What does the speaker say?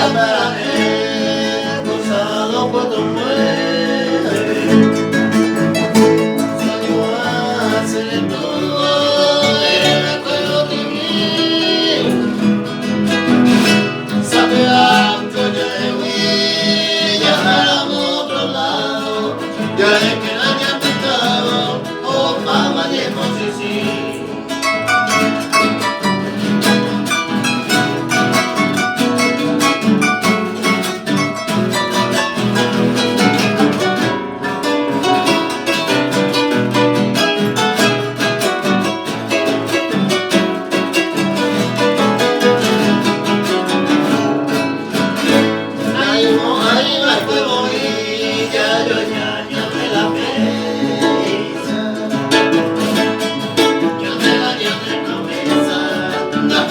Sabaraje, cruzado 4-9. Salió a hacer todo en el cuello de mí. Sabe antes de mí, ya éramos otro lado. Ya es que la haya pintado, oh mamá, y sí. Una